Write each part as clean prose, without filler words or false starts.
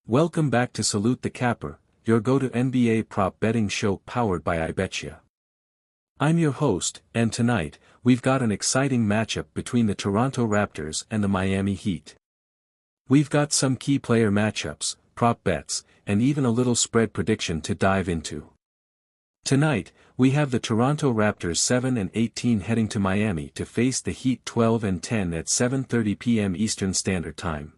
Welcome back to Salute the Capper, your go-to NBA prop betting show powered by Ibetcha. I'm your host, and tonight, we've got an exciting matchup between the Toronto Raptors and the Miami Heat. We've got some key player matchups, prop bets, and even a little spread prediction to dive into. Tonight, we have the Toronto Raptors 7-18 heading to Miami to face the Heat 12-10 at 7:30 p.m. Eastern Standard Time.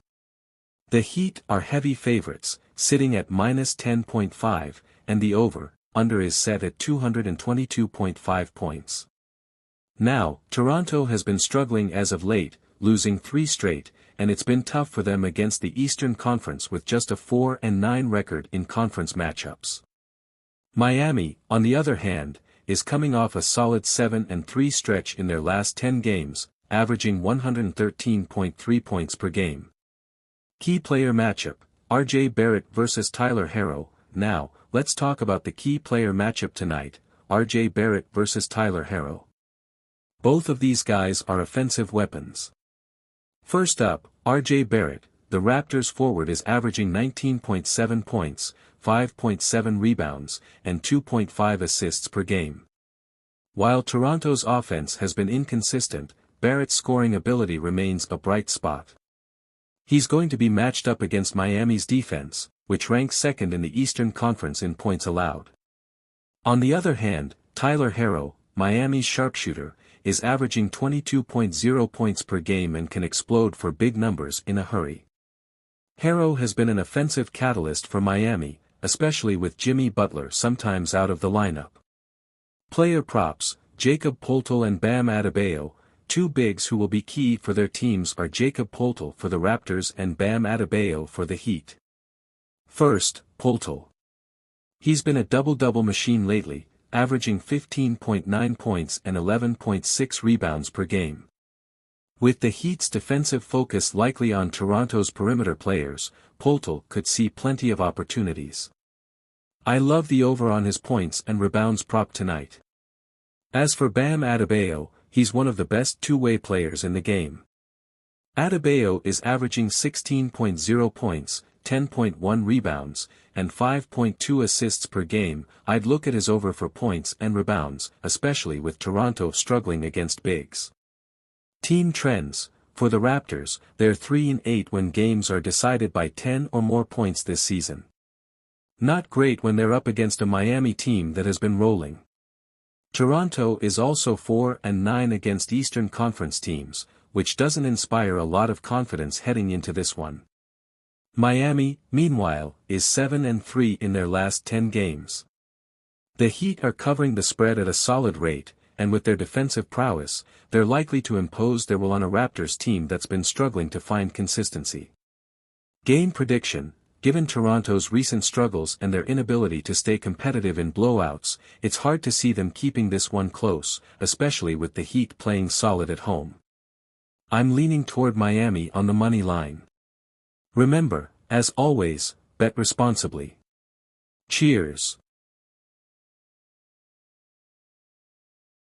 The Heat are heavy favorites, sitting at -10.5, and the over/under is set at 222.5 points. Now, Toronto has been struggling as of late, losing 3 straight, and it's been tough for them against the Eastern Conference with just a 4-9 record in conference matchups. Miami, on the other hand, is coming off a solid 7-3 stretch in their last 10 games, averaging 113.3 points per game. Key player matchup, R.J. Barrett vs. Tyler Herro. Now, let's talk about the key player matchup tonight, R.J. Barrett vs. Tyler Herro. Both of these guys are offensive weapons. First up, R.J. Barrett, the Raptors forward is averaging 19.7 points, 5.7 rebounds, and 2.5 assists per game. While Toronto's offense has been inconsistent, Barrett's scoring ability remains a bright spot. He's going to be matched up against Miami's defense, which ranks second in the Eastern Conference in points allowed. On the other hand, Tyler Herro, Miami's sharpshooter, is averaging 22.0 points per game and can explode for big numbers in a hurry. Herro has been an offensive catalyst for Miami, especially with Jimmy Butler sometimes out of the lineup. Player props, Jakob Poeltl and Bam Adebayo. Two bigs who will be key for their teams are Jakob Poeltl for the Raptors and Bam Adebayo for the Heat. First, Poeltl. He's been a double-double machine lately, averaging 15.9 points and 11.6 rebounds per game. With the Heat's defensive focus likely on Toronto's perimeter players, Poeltl could see plenty of opportunities. I love the over on his points and rebounds prop tonight. As for Bam Adebayo, he's one of the best two-way players in the game. Adebayo is averaging 16.0 points, 10.1 rebounds, and 5.2 assists per game. I'd look at his over for points and rebounds, especially with Toronto struggling against bigs. Team trends, for the Raptors, they're 3-8 when games are decided by 10 or more points this season. Not great when they're up against a Miami team that has been rolling. Toronto is also 4-9 against Eastern Conference teams, which doesn't inspire a lot of confidence heading into this one. Miami, meanwhile, is 7-3 in their last 10 games. The Heat are covering the spread at a solid rate, and with their defensive prowess, they're likely to impose their will on a Raptors team that's been struggling to find consistency. Game prediction. Given Toronto's recent struggles and their inability to stay competitive in blowouts, it's hard to see them keeping this one close, especially with the Heat playing solid at home. I'm leaning toward Miami on the money line. Remember, as always, bet responsibly. Cheers.